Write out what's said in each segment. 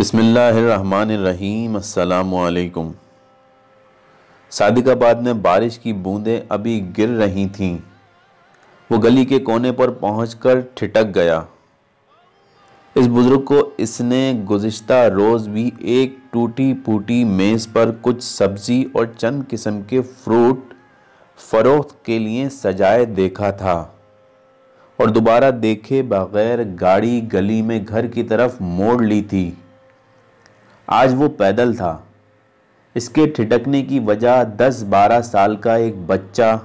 بسم اللہ الرحمن الرحیم۔ السلام علیکم۔ صادق آباد میں بارش کی بوندیں ابھی گر رہی تھیں۔ وہ گلی کے کونے پر پہنچ کر ٹھٹک گیا۔ اس بزرگ کو اس نے گزشتہ روز بھی ایک ٹوٹی پھوٹی میز پر کچھ سبزی اور چند قسم کے فروٹ فروخت کے لیے سجائے دیکھا تھا، اور دوبارہ دیکھے بغیر گاڑی گلی میں گھر کی طرف موڑ لی تھی۔ آج وہ پیدل تھا۔ اس کے ٹھٹکنے کی وجہ 10-12 سال کا ایک بچہ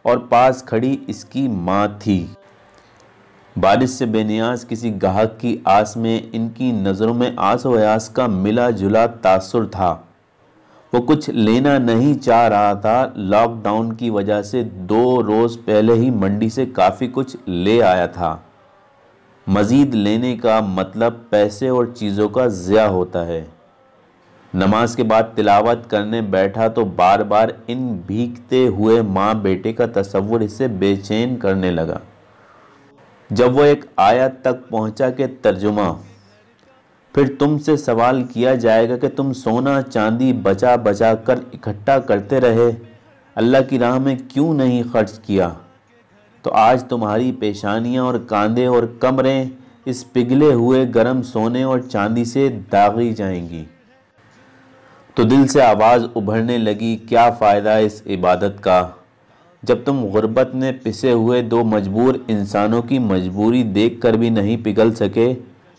اور پاس کھڑی اس کی ماں تھی۔ بارش سے بے نیاز کسی گاہک کی آس میں ان کی نظروں میں آس و ایاس کا ملا جلا تاثر تھا۔ وہ کچھ لینا نہیں چاہ رہا تھا۔ لاک ڈاؤن کی وجہ سے 2 روز پہلے ہی منڈی سے کافی کچھ لے آیا تھا۔ مزید لینے کا مطلب پیسے اور چیزوں کا ضیاع ہوتا ہے۔ نماز کے بعد تلاوت کرنے بیٹھا تو بار بار ان بھیگتے ہوئے ماں بیٹے کا تصور اسے بے چین کرنے لگا۔ جب وہ ایک آیت تک پہنچا کہ ترجمہ، پھر تم سے سوال کیا جائے گا کہ تم سونا چاندی بچا بچا کر اکٹھا کرتے رہے، اللہ کی راہ میں کیوں نہیں خرچ کیا؟ تو آج تمہاری پیشانیاں اور کاندھے اور کمریں اس پگھلے ہوئے گرم سونے اور چاندی سے داغی جائیں گی۔ تو دل سے آواز ابھرنے لگی، کیا فائدہ اس عبادت کا جب تم غربت میں پسے ہوئے 2 مجبور انسانوں کی مجبوری دیکھ کر بھی نہیں پگھل سکے؟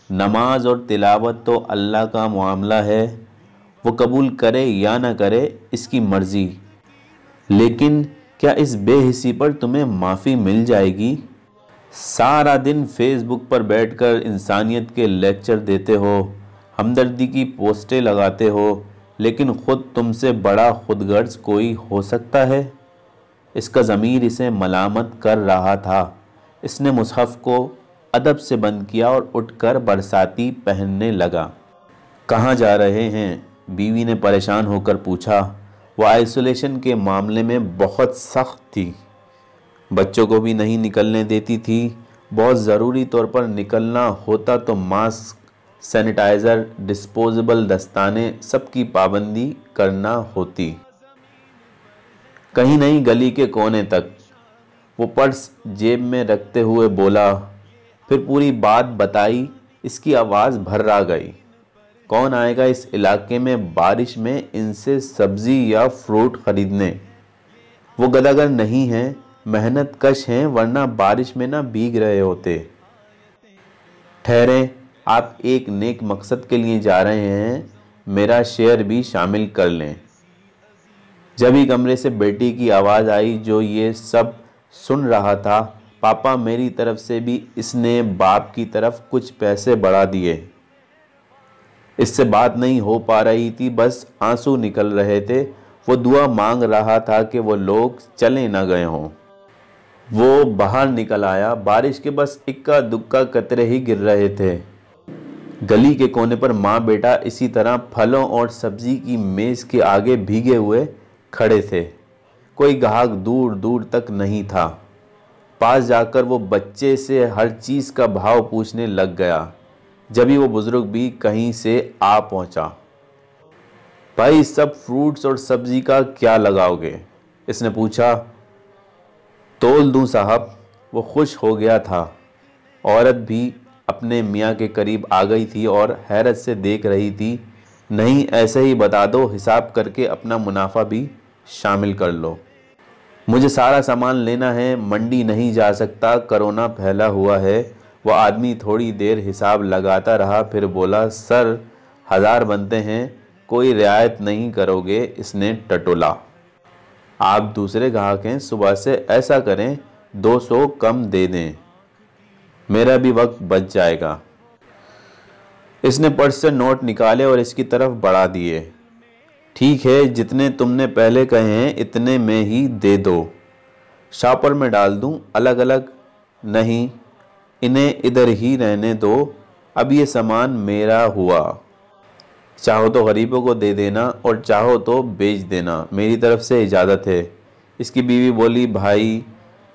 نماز اور تلاوت تو اللہ کا معاملہ ہے، وہ قبول کرے یا نہ کرے اس کی مرضی، لیکن کیا اس بے حسی پر تمہیں معافی مل جائے گی؟ سارا دن فیس بک پر بیٹھ کر انسانیت کے لیکچر دیتے ہو، ہمدردی کی پوسٹیں لگاتے ہو، لیکن خود تم سے بڑا خود غرض کوئی ہو سکتا ہے؟ اس کا ضمیر اسے ملامت کر رہا تھا۔ اس نے مصحف کو ادب سے بند کیا اور اٹھ کر برساتی پہننے لگا۔ کہاں جا رہے ہیں؟ بیوی نے پریشان ہو کر پوچھا۔ وہ آئسولیشن کے معاملے میں بہت سخت تھی، بچوں کو بھی نہیں نکلنے دیتی تھی۔ بہت ضروری طور پر نکلنا ہوتا تو ماسک، سینیٹائزر، ڈسپوزیبل دستانے سب کی پابندی کرنا ہوتی۔ کہیں نہیں، گلی کے کونے تک۔ وہ پرس جیب میں رکھتے ہوئے بولا، پھر پوری بات بتائی۔ اس کی آواز بھرا گئی۔ کون آئے گا اس علاقے میں بارش میں ان سے سبزی یا فروٹ خریدنے؟ وہ گداگر نہیں ہیں، محنت کش ہیں، ورنہ بارش میں نہ بھیگ رہے ہوتے۔ ٹھہریں، آپ ایک نیک مقصد کے لیے جا رہے ہیں، میرا شیئر بھی شامل کر لیں۔ جب ہی کمرے سے بیٹی کی آواز آئی جو یہ سب سن رہا تھا، پاپا میری طرف سے بھی۔ اس نے باپ کی طرف کچھ پیسے بڑھا دیے۔ اس سے بات نہیں ہو پا رہی تھی، بس آنسو نکل رہے تھے۔ وہ دعا مانگ رہا تھا کہ وہ لوگ چلے نہ گئے ہوں۔ وہ باہر نکل آیا، بارش کے بس اکا دکا قطرے ہی گر رہے تھے۔ گلی کے کونے پر ماں بیٹا اسی طرح پھلوں اور سبزی کی میز کے آگے بھیگے ہوئے کھڑے تھے۔ کوئی گاہک دور دور تک نہیں تھا۔ پاس جا کر وہ بچے سے ہر چیز کا بھاؤ پوچھنے لگ گیا۔ جبھی وہ بزرگ بھی کہیں سے آ پہنچا۔ بھائی، سب فروٹس اور سبزی کا کیا لگاؤ گے؟ اس نے پوچھا۔ تول دوں صاحب۔ وہ خوش ہو گیا تھا۔ عورت بھی اپنے میاں کے قریب آ گئی تھی اور حیرت سے دیکھ رہی تھی۔ نہیں، ایسے ہی بتا دو، حساب کر کے اپنا منافع بھی شامل کر لو۔ مجھے سارا سامان لینا ہے، منڈی نہیں جا سکتا، کرونا پھیلا ہوا ہے۔ وہ آدمی تھوڑی دیر حساب لگاتا رہا، پھر بولا، سر 1000 بنتے ہیں، کوئی رعایت نہیں کرو گے؟ اس نے ٹٹولا۔ آپ دوسرے گاہک ہیں، صبح سے ایسا کریں 200 کم دے دیں، میرا بھی وقت بچ جائے گا۔ اس نے پرس سے نوٹ نکالے اور اس کی طرف بڑھا دیے۔ ٹھیک ہے، جتنے تم نے پہلے کہے ہیں اتنے میں ہی دے دو۔ شاپر میں ڈال دوں؟ الگ الگ نہیں، انہیں ادھر ہی رہنے دو، اب یہ سامان میرا ہوا۔ چاہو تو غریبوں کو دے دینا اور چاہو تو بیچ دینا، میری طرف سے اجازت ہے۔ اس کی بیوی بولی، بھائی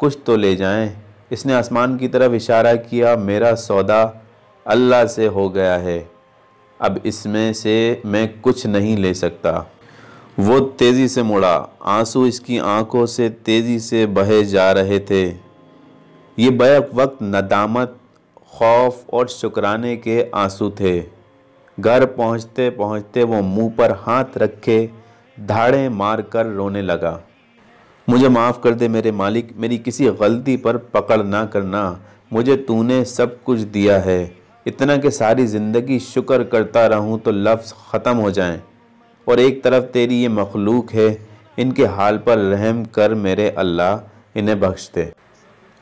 کچھ تو لے جائیں۔ اس نے آسمان کی طرف اشارہ کیا، میرا سودا اللہ سے ہو گیا ہے، اب اس میں سے میں کچھ نہیں لے سکتا۔ وہ تیزی سے مڑا، آنسو اس کی آنکھوں سے تیزی سے بہے جا رہے تھے۔ یہ بیک وقت ندامت، خوف اور شکرانے کے آنسو تھے۔ گھر پہنچتے پہنچتے وہ منہ پر ہاتھ رکھے دھاڑیں مار کر رونے لگا۔ مجھے معاف کر دے میرے مالک، میری کسی غلطی پر پکڑ نہ کرنا، مجھے تو نے سب کچھ دیا ہے، اتنا کہ ساری زندگی شکر کرتا رہوں تو لفظ ختم ہو جائیں، اور ایک طرف تیری یہ مخلوق ہے، ان کے حال پر رحم کر میرے اللہ، انہیں بخش دے۔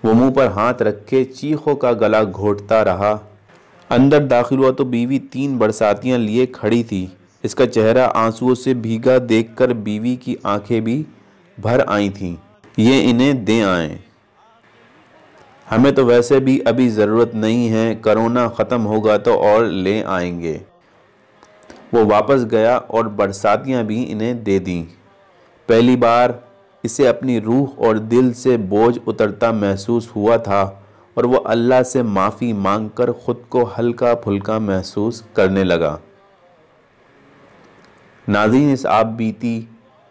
وہ منہ پر ہاتھ رکھے چیخوں کا گلا گھونٹتا رہا۔ اندر داخل ہوا تو بیوی 3 برساتیاں لیے کھڑی تھی۔ اس کا چہرہ آنسوؤں سے بھیگا دیکھ کر بیوی کی آنکھیں بھی بھر آئی تھیں۔ یہ انہیں دے آئیں، ہمیں تو ویسے بھی ابھی ضرورت نہیں ہے، کرونا ختم ہوگا تو اور لے آئیں گے۔ وہ واپس گیا اور برساتیاں بھی انہیں دے دیں۔ پہلی بار اسے اپنی روح اور دل سے بوجھ اترتا محسوس ہوا تھا، اور وہ اللہ سے معافی مانگ کر خود کو ہلکا پھلکا محسوس کرنے لگا۔ ناظرین، اس آپ بیتی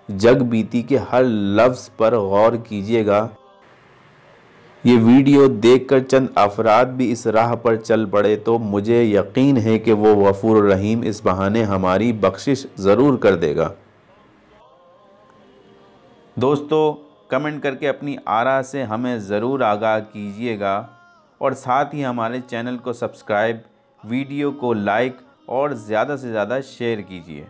جگ بیتی کے ہر لفظ پر غور کیجیے گا۔ یہ ویڈیو دیکھ کر چند افراد بھی اس راہ پر چل پڑے تو مجھے یقین ہے کہ وہ غفور الرحیم اس بہانے ہماری بخشش ضرور کر دے گا۔ دوستو، کمنٹ کر کے اپنی آراء سے ہمیں ضرور آگاہ کیجیے گا، اور ساتھ ہی ہمارے چینل کو سبسکرائب، ویڈیو کو لائک اور زیادہ سے زیادہ شیئر کیجیے۔